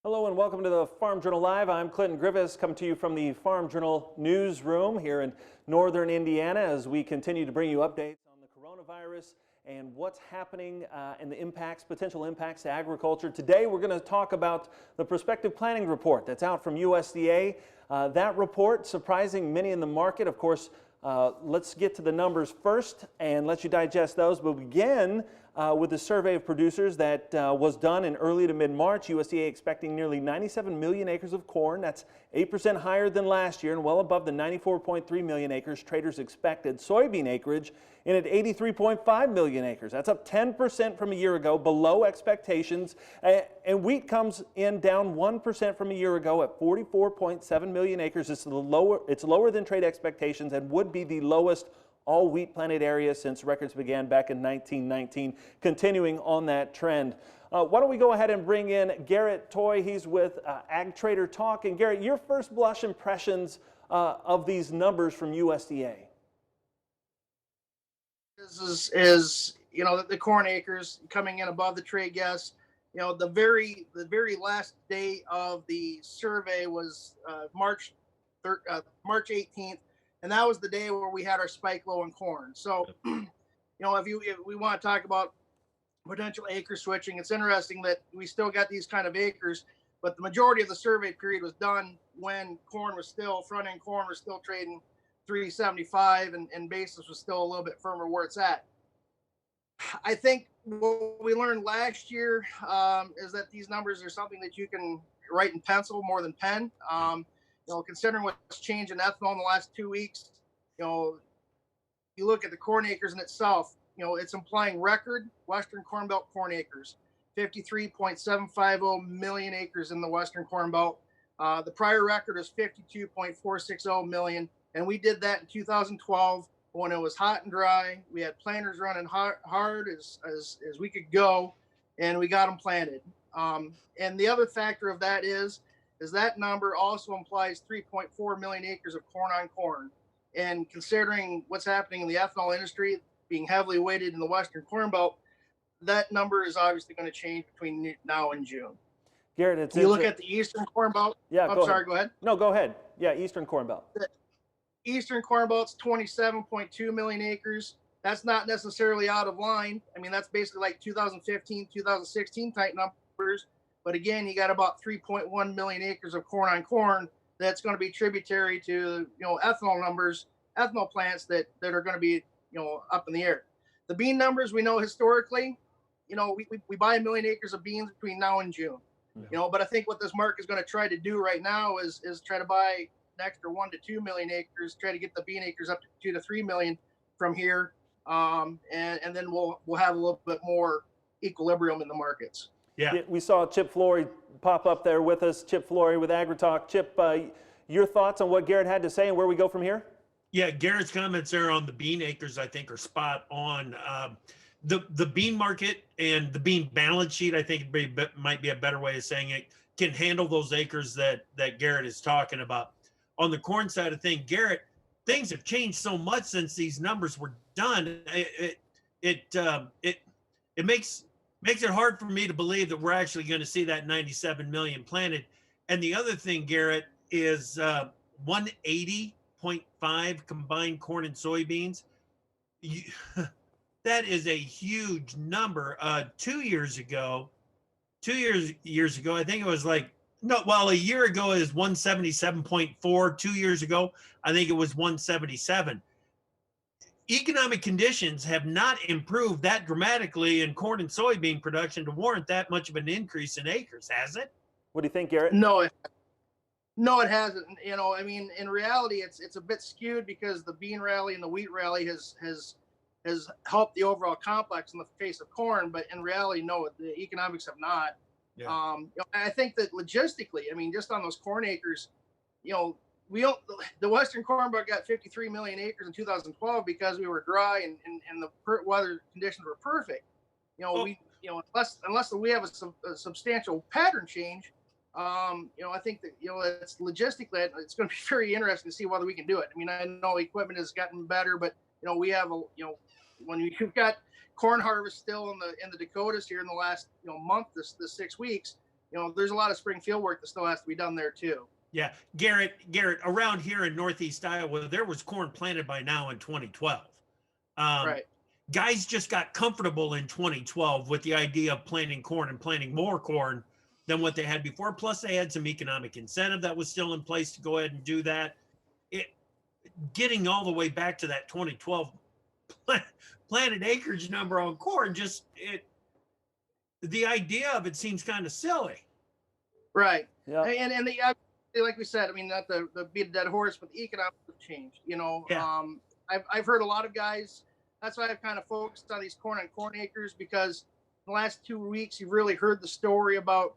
Hello and welcome to the Farm Journal Live. I'm Clinton Griffiths, coming to you from the Farm Journal newsroom here in northern Indiana as we continue to bring you updates on the coronavirus and what's happening and the potential impacts to agriculture. Today we're going to talk about the prospective planning report that's out from USDA. That report surprising many in the market. Of course, let's get to the numbers first and let you digest those. We'll begin with the survey of producers that was done in early to mid-March. USDA expecting nearly 97 million acres of corn. That's 8% higher than last year and well above the 94.3 million acres traders expected. Soybean acreage in at 83.5 million acres. That's up 10% from a year ago, below expectations. And wheat comes in down 1% from a year ago at 44.7 million acres. It's lower than trade expectations and would be the lowest all wheat planted area since records began back in 1919, continuing on that trend. Why don't we go ahead and bring in Garrett Toy. He's with Ag Trader Talk. And Garrett, your first blush impressions of these numbers from USDA. Is the corn acres coming in above the trade guess. The very last day of the survey was March 18th. And that was the day where we had our spike low in corn. So, if we want to talk about potential acre switching, it's interesting that we still got these kind of acres, but the majority of the survey period was done when front-end corn was still trading 375 and basis was still a little bit firmer where it's at. I think what we learned last year is that these numbers are something that you can write in pencil more than pen. Considering what's changed in ethanol in the last 2 weeks, you look at the corn acres in itself, it's implying record Western Corn Belt corn acres, 53.750 million acres in the Western Corn Belt. The prior record is 52.460 million. And we did that in 2012 when it was hot and dry. We had planters running hard as we could go, and we got them planted. And the other factor of that is that number also implies 3.4 million acres of corn on corn. And considering what's happening in the ethanol industry, being heavily weighted in the Western Corn Belt, that number is obviously going to change between now and June. Garrett, you look at the Eastern Corn Belt. Yeah, go ahead. No, go ahead. Yeah, Eastern Corn Belt. The Eastern Corn Belt's 27.2 million acres. That's not necessarily out of line. I mean, that's basically like 2015, 2016 type numbers. But again, you got about 3.1 million acres of corn on corn that's going to be tributary to ethanol plants that are going to be up in the air. The bean numbers we know historically, we buy 1 million acres of beans between now and June. Yeah. But I think what this market is going to try to do right now is try to buy an extra 1 to 2 million acres, try to get the bean acres up to 2 to 3 million from here, and then we'll have a little bit more equilibrium in the markets. Yeah, we saw Chip Flory pop up there with us. Chip Flory with AgriTalk. Chip, your thoughts on what Garrett had to say and where we go from here? Yeah, Garrett's comments there on the bean acres, I think, are spot on. The bean market and the bean balance sheet, I think might be a better way of saying it, can handle those acres that Garrett is talking about. On the corn side of things, Garrett, things have changed so much since these numbers were done. It makes it hard for me to believe that we're actually going to see that 97 million planted. And the other thing, Garrett, is 180.5 combined corn and soybeans. That is a huge number. 2 years ago, I think it was a year ago it was 177.4. 2 years ago, I think it was 177. Economic conditions have not improved that dramatically in corn and soybean production to warrant that much of an increase in acres, has it? What do you think, Garrett? No, it hasn't. In reality, it's a bit skewed because the bean rally and the wheat rally has helped the overall complex in the face of corn. But in reality, no, the economics have not. Yeah. I think that logistically, just on those corn acres, the Western Corn Belt got 53 million acres in 2012 because we were dry and the weather conditions were perfect. Unless we have a substantial pattern change, I think that it's logistically it's going to be very interesting to see whether we can do it. I know equipment has gotten better, but we have when you've got corn harvest still in the Dakotas here in the last month, this 6 weeks, there's a lot of spring field work that still has to be done there too. Yeah, Garrett, around here in Northeast Iowa, there was corn planted by now in 2012. Right. Guys just got comfortable in 2012 with the idea of planting corn and planting more corn than what they had before. Plus, they had some economic incentive that was still in place to go ahead and do that. Getting all the way back to that 2012 planted acreage number on corn, the idea of it seems kind of silly. Right. Yeah. And like we said, I mean, not the beat a dead horse, but the economics have changed. Yeah. I've heard a lot of guys. That's why I've kind of focused on these corn acres, because in the last 2 weeks you've really heard the story about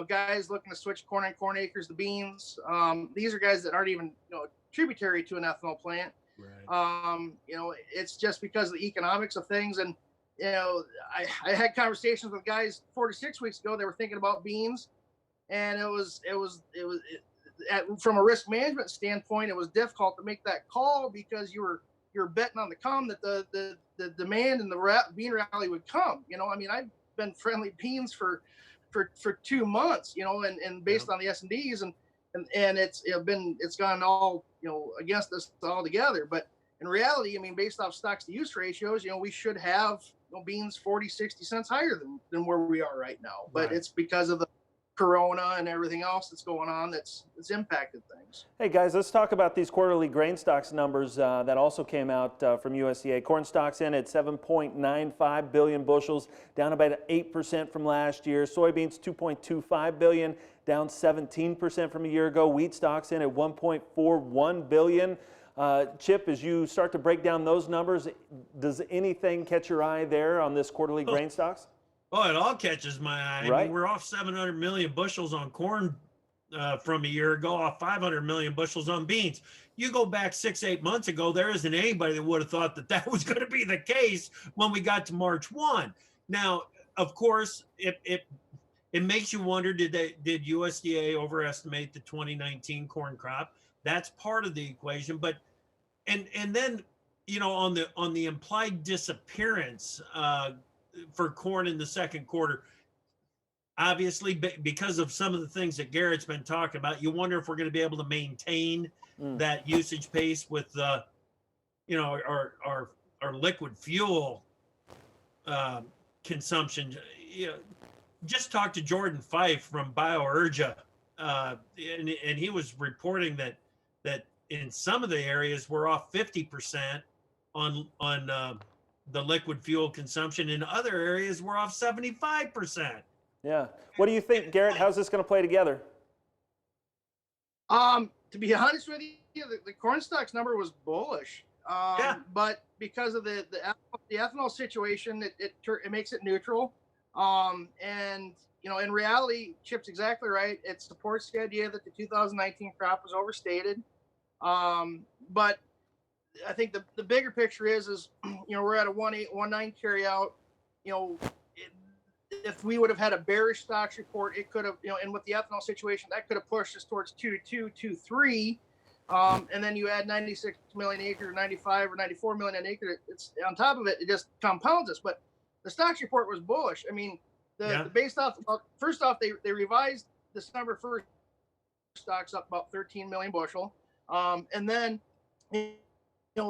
guys looking to switch corn acres to beans. These are guys that aren't even tributary to an ethanol plant. Right. It's just because of the economics of things. And I had conversations with guys 4 to 6 weeks ago. They were thinking about beans, and it was from a risk management standpoint, it was difficult to make that call because you're betting on the come that the demand and the bean rally would come. I mean, I've been friendly beans for 2 months, and based on the S&Ds, and it's gone all against us altogether. But in reality, I mean, based off stocks to use ratios, we should have beans 40-60 cents higher than where we are right now. But Right. it's because of the Corona and everything else that's going on that's impacted things. Hey guys, let's talk about these quarterly grain stocks numbers that also came out from USDA. Corn stocks in at 7.95 billion bushels, down about 8% from last year. Soybeans 2.25 billion, down 17% from a year ago. Wheat stocks in at 1.41 billion. Chip, as you start to break down those numbers, does anything catch your eye there on this quarterly grain stocks? Oh, it all catches my eye. Right. I mean, we're off 700 million bushels on corn from a year ago, off 500 million bushels on beans. You go back 6-8 months ago, there isn't anybody that would have thought that was going to be the case when we got to March 1. Now, of course, it makes you wonder, did USDA overestimate the 2019 corn crop? That's part of the equation. But and then on the implied disappearance for corn in the second quarter, obviously because of some of the things that Garrett's been talking about, you wonder if we're going to be able to maintain that usage pace with our liquid fuel consumption. Just talked to Jordan Fife from BioUrgia, and he was reporting that in some of the areas we're off 50% on the liquid fuel consumption. In other areas, we're off 75%. Yeah. What do you think, Garrett? How's this going to play together? To be honest with you, the corn stocks number was bullish. But because of the ethanol situation, it makes it neutral. And in reality, Chip's exactly right. It supports the idea that the 2019 crop was overstated. But I think the bigger picture is we're at a 1.819 carry out. If we would have had a bearish stocks report, it could have, and with the ethanol situation, that could have pushed us towards 2.2, 2.3. And then you add 96 million acre, 95 or 94 million an acre. It's on top of it, it just compounds us. But the stocks report was bullish. I mean, based off, first off, they revised this number for stocks up about 13 million bushel. And then, it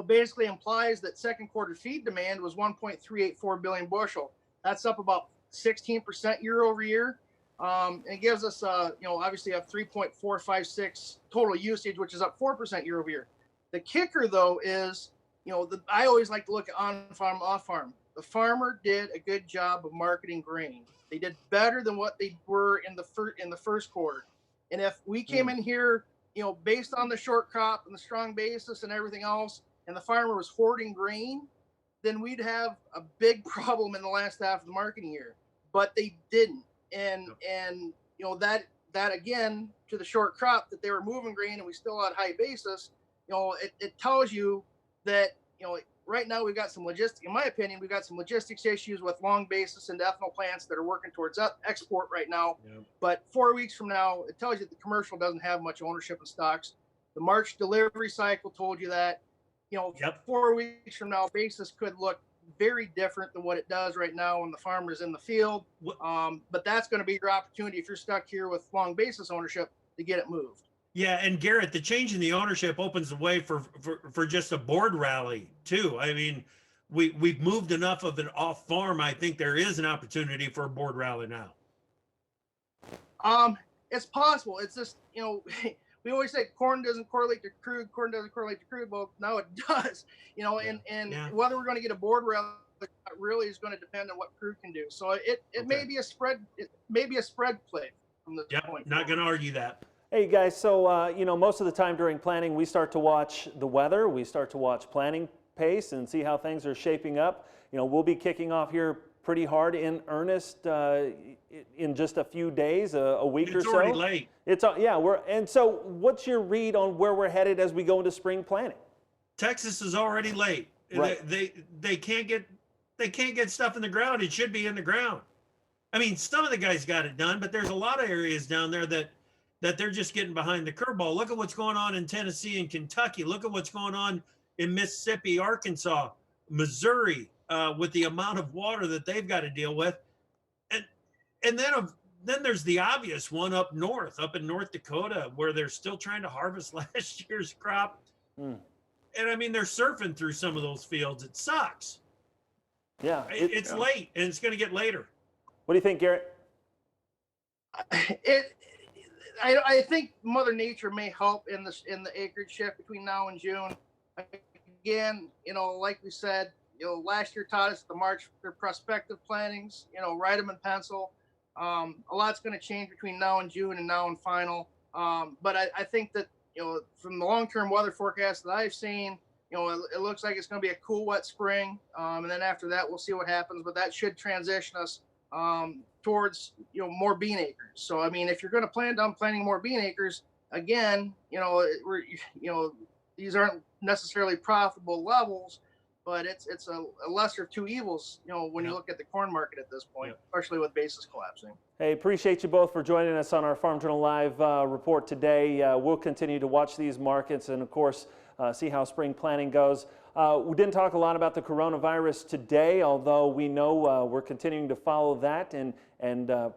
basically implies that second quarter feed demand was 1.384 billion bushel. That's up about 16% year over year. It gives us, obviously a 3.456 total usage, which is up 4% year over year. The kicker, though, is, I always like to look at on-farm, off-farm. The farmer did a good job of marketing grain. They did better than what they were in the first quarter. And if we came in here, based on the short crop and the strong basis and everything else, and the farmer was hoarding grain, then we'd have a big problem in the last half of the marketing year. But they didn't. And that again, to the short crop, that they were moving grain and we still had high basis, it tells you that, right now we've got some in my opinion, we've got some logistics issues with long basis and ethanol plants that are working towards export right now. Yep. But 4 weeks from now, it tells you that the commercial doesn't have much ownership in stocks. The March delivery cycle told you that, 4 weeks from now, basis could look very different than what it does right now when the farmer's in the field. But that's going to be your opportunity if you're stuck here with long basis ownership to get it moved. Yeah, and Garrett, the change in the ownership opens the way for just a board rally too. I mean, we've moved enough of it off farm. I think there is an opportunity for a board rally now. It's possible. It's just, we always say corn doesn't correlate to crude. Corn doesn't correlate to crude. Well, now it does. And Yeah. whether we're going to get a board rally really is going to depend on what crude can do. So it may be a spread. It may be a spread play from this point. Not going to argue that. Hey guys, so most of the time during planning, we start to watch the weather, we start to watch planning pace and see how things are shaping up. We'll be kicking off here pretty hard in earnest in just a few days, a week or so. It's already late. And so what's your read on where we're headed as we go into spring planning? Texas is already late. Right. They can't get stuff in the ground. It should be in the ground. I mean, some of the guys got it done, but there's a lot of areas down there that they're just getting behind the curveball. Look at what's going on in Tennessee and Kentucky. Look at what's going on in Mississippi, Arkansas, Missouri, with the amount of water that they've got to deal with. And then there's the obvious one up north, up in North Dakota, where they're still trying to harvest last year's crop. And I mean, they're surfing through some of those fields. It sucks. Yeah. It's late, and it's going to get later. What do you think, Garrett? I think Mother Nature may help in the acreage shift between now and June. Again, like we said, last year taught us to march their prospective plantings. Write them in pencil. A lot's going to change between now and June and now and final. But I think that from the long-term weather forecast that I've seen, it looks like it's going to be a cool, wet spring. And then after that, we'll see what happens. But that should transition us towards more bean acres. So I mean, if you're going to plan on planting more bean acres, again, these aren't necessarily profitable levels, but it's a lesser of two evils. When you look at the corn market at this point, especially with basis collapsing. Hey, appreciate you both for joining us on our Farm Journal Live report today. We'll continue to watch these markets and, of course, see how spring planning goes. We didn't talk a lot about the coronavirus today, although we know we're continuing to follow that and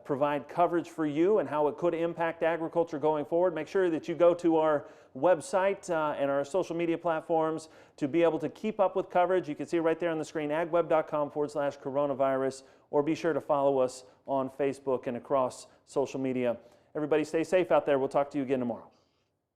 provide coverage for you and how it could impact agriculture going forward. Make sure that you go to our website and our social media platforms to be able to keep up with coverage. You can see right there on the screen, agweb.com/coronavirus, or be sure to follow us on Facebook and across social media. Everybody stay safe out there. We'll talk to you again tomorrow.